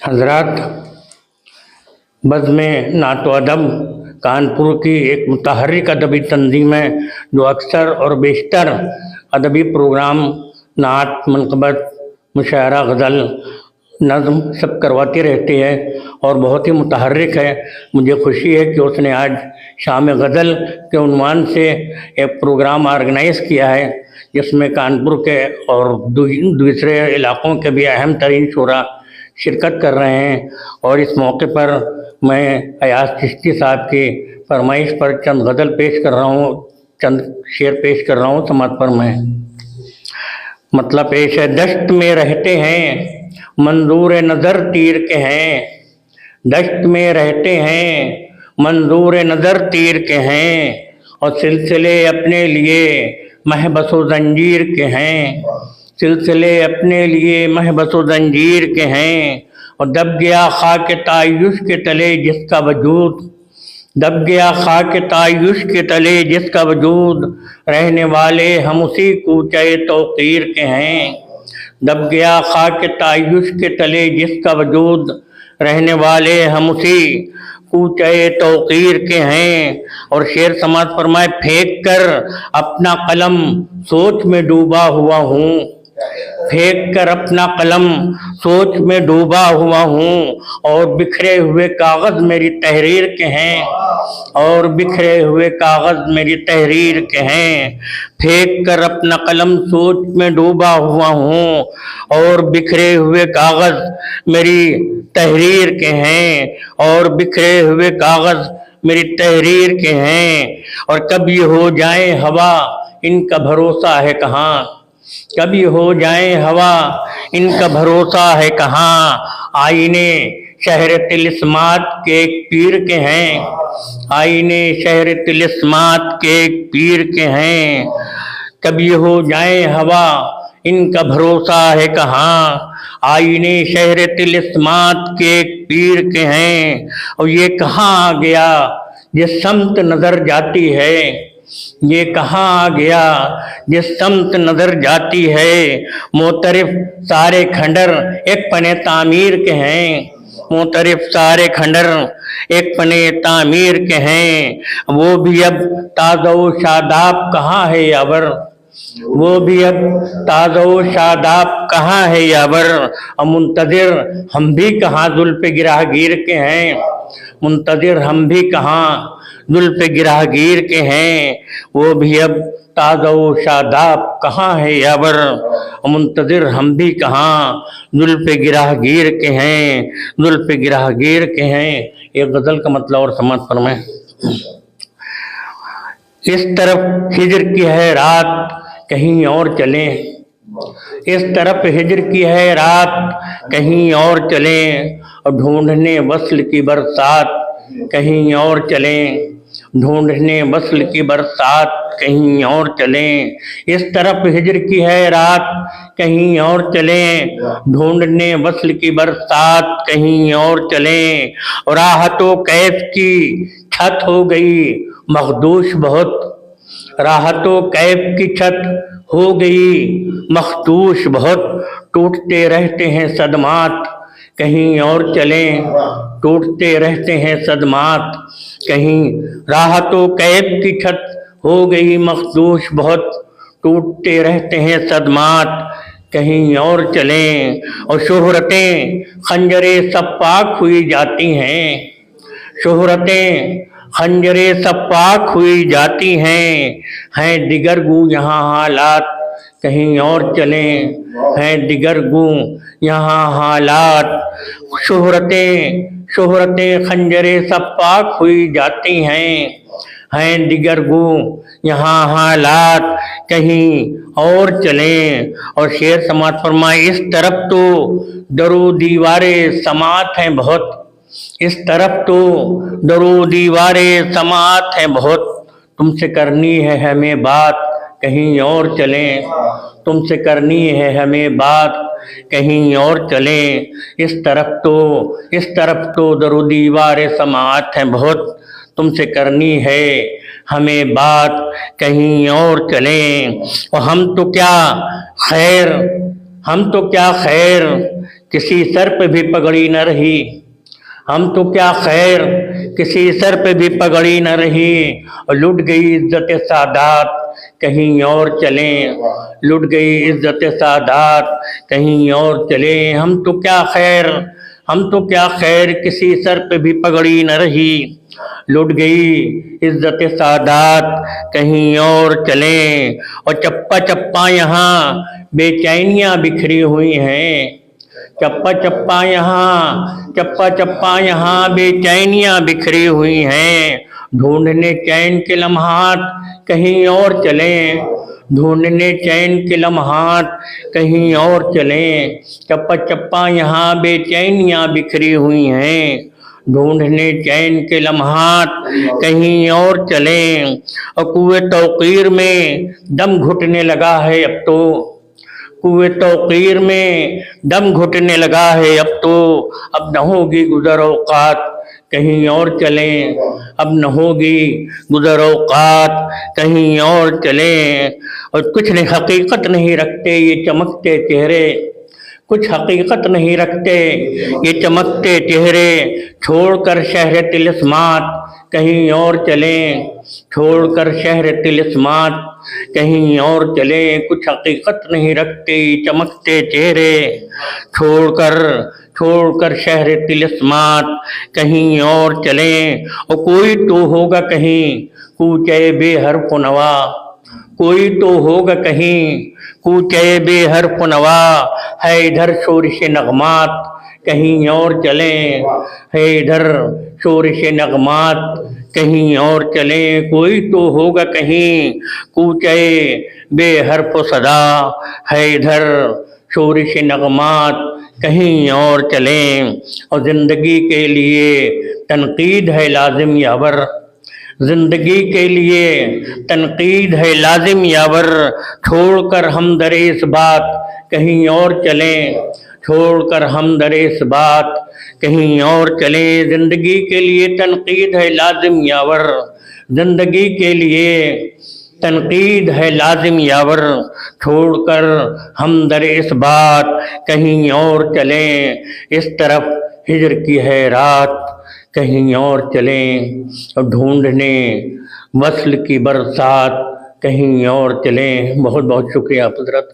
حضرات، بزم نعت و ادب کانپور کی ایک متحرک ادبی تنظیم ہے جو اکثر اور بیشتر ادبی پروگرام، نعت، منقبت، مشاعرہ، غزل، نظم سب کرواتی رہتی ہے اور بہت ہی متحرک ہے۔ مجھے خوشی ہے کہ اس نے آج شام غزل کے عنوان سے ایک پروگرام آرگنائز کیا ہے جس میں کانپور کے اور دوسرے علاقوں کے بھی اہم ترین شعراء شرکت کر رہے ہیں، اور اس موقع پر میں ایاز چشتی صاحب کی فرمائش پر چند غزل پیش کر رہا ہوں، چند شعر پیش کر رہا ہوں سماعت پر میں۔ مطلب پیش ہے: دشت میں رہتے ہیں منظور نظر تیر کے ہیں، دشت میں رہتے ہیں منظور نظر تیر کے ہیں، اور سلسلے اپنے لیے محبس و زنجیر کے ہیں، سلسلے اپنے لیے محبس و زنجیر کے ہیں، اور دب گیا خاک تعیش کے تلے جس کا وجود، دب گیا خاک تعیش کے تلے جس کا وجود، رہنے والے ہم اسی کوچے توقیر کے ہیں، دب گیا خاک تعیش کے تلے جس کا وجود، رہنے والے ہم اسی کوچے توقیر کے ہیں۔ اور شعر سماعت فرمائے: پھینک کر اپنا قلم سوچ میں ڈوبا ہوا ہوں، پھینک کر اپنا قلم سوچ میں ڈوبا ہوا ہوں، اور بکھرے ہوئے کاغذ میری تحریر کے ہیں، اور بکھرے ہوئے کاغذ میری تحریر کے ہیں، پھینک کر اپنا قلم سوچ میں ڈوبا ہوا ہوں، اور بکھرے ہوئے کاغذ میری تحریر کے ہیں، اور بکھرے ہوئے کاغذ میری تحریر کے ہیں۔ اور کبھی ہو جائیں ہوا ان کا بھروسہ ہے کہاں، کبھی ہو جائیں ہوا ان کا بھروسہ ہے کہاں، آئینے شہر طلسمات کے ایک پیر کے ہیں، آئینے شہر طلسمات کے ایک پیر کے ہیں، کبھی ہو جائیں ہوا ان کا بھروسہ ہے کہاں، آئینے شہر طلسمات کے ایک پیر کے ہیں۔ اور یہ کہاں آ گیا جس سمت نظر جاتی ہے، یہ کہاں آ گیا جس سمت نظر جاتی ہے، معترف سارے کھنڈر ایک پنے تعمیر کے ہیں، معترف سارے کھنڈر ایک پنے تعمیر کے ہیں، وہ بھی اب تازہ و شاداب کہاں ہے یاور، وہ بھی اب تازہ و شاداب کہاں ہے یاور، اور منتظر ہم بھی کہاں زلف گرہ گیر کے ہیں، منتظر ہم بھی کہاں زلف گرہ گیر کے ہیں، وہ بھی اب تازہ و شاداب کہاں ہے یاور، اور منتظر ہم بھی کہاں زلف گرہ گیر کے ہیں، زلف گرہ گیر کے ہیں۔ ایک غزل کا مطلب اور سماعت فرمائیں: اس طرف ہجر کی ہے رات کہیں اور چلیں، اس طرف ہجر کی ہے رات کہیں اور چلیں، اور ڈھونڈنے وصل کی برسات کہیں اور چلیں، ڈھونڈنے وصل کی برسات کہیں اور چلیں، اس طرف ہجر کی ہے رات کہیں اور چلیں، ڈھونڈنے وصل کی برسات کہیں اور چلیں، اور راحت و کیف کی چھت ہو گئی مخدوش بہت، راحت و کیف کی چھت ہو گئی مخدوش بہت، ٹوٹتے رہتے ہیں صدمات کہیں اور چلیں، ٹوٹتے رہتے ہیں صدمات کہیں، راحت و کیف کی چھت ہو گئی مخدوش بہت، ٹوٹتے رہتے ہیں صدمات کہیں اور چلیں، اور شہرتیں خنجرے سپاک ہوئی جاتی ہیں، شہرتیں خنجرے سپاک ہوئی جاتی ہیں دیگر گو یہاں حالات کہیں اور چلیں، ہیں دیگر گو یہاں حالات، شہرتیں خنجرے سپاک ہوئی جاتی ہیں دیگر گو یہاں حالات کہیں اور چلیں۔ اور شعر سماعت فرمائے: اس طرف تو درو دیوارے سماعت ہیں بہت، اس طرف تو درو دیوارے سماعت ہیں بہت، تم سے کرنی ہے ہمیں بات کہیں اور چلیں، تم سے کرنی ہے ہمیں بات کہیں اور چلیں، اس طرف تو درو دیوارے سماعت ہیں بہت، تم سے کرنی ہے ہمیں بات کہیں اور چلیں، اور ہم تو کیا خیر کسی سر پہ بھی پگڑی نہ رہی، ہم تو کیا خیر کسی سر پہ بھی پگڑی نہ رہی، اور لٹ گئی عزت سادات کہیں اور چلیں، لٹ گئی عزت سادات کہیں اور چلیں، ہم تو کیا خیر کسی سر پہ بھی پگڑی نہ رہی، لٹ گئی عزت سادات کہیں اور چلیں، اور چپا چپا یہاں بے چینیاں بکھری ہوئی ہیں، چپا چپا یہاں بے چینیاں بکھری ہوئی ہیں، ڈھونڈنے چین کے لمحات کہیں اور چلیں، ڈھونڈنے چین کے لمحات کہیں اور چلیں، چپا چپا یہاں بے چینیاں بکھری ہوئی ہیں، ڈھونڈنے چین کے لمحات کہیں اور چلیں، اور کوئے توقیر میں دم گھٹنے لگا ہے اب تو، کوئے توقیر میں دم گھٹنے لگا ہے اب تو، اب نہ ہوگی گزر اوقات کہیں اور چلیں، اب نہ ہوگی گزر اوقات کہیں اور چلیں، اور کچھ نہیں حقیقت نہیں رکھتے یہ چمکتے چہرے، کچھ حقیقت نہیں رکھتے یہ چمکتے چہرے، چھوڑ کر شہر طلسمات کہیں اور چلیں، چھوڑ کر شہر طلسمات کہیں اور چلیں، کچھ حقیقت نہیں رکھتے یہ چمکتے چہرے، چھوڑ کر شہر طلسمات کہیں اور چلیں، اور کوئی تو ہوگا کہیں کوچے بے حرف و نوا، کوئی تو ہوگا کہیں کوچے بے حرف و نوا، ہے ادھر شورش نغمات کہیں اور چلیں، ہے ادھر شورش نغمات کہیں اور چلیں، کوئی تو ہوگا کہیں کوچے بے حرف و صدا، ہے ادھر شورش نغمات کہیں اور چلیں، اور زندگی کے لیے تنقید ہے لازم یاور، زندگی کے لیے تنقید ہے لازم یاور، چھوڑ کر ہم در اس بات کہیں اور چلیں، چھوڑ کر ہم در اس بات کہیں اور چلیں، زندگی کے لیے تنقید ہے لازم یاور، زندگی کے لیے تنقید ہے لازم یاور، چھوڑ کر ہم در اس بات کہیں اور چلیں، اس طرف ہجر کی ہے رات کہیں اور چلیں، اور ڈھونڈنے وصل کی برسات کہیں اور چلیں۔ بہت بہت شکریہ حضرت۔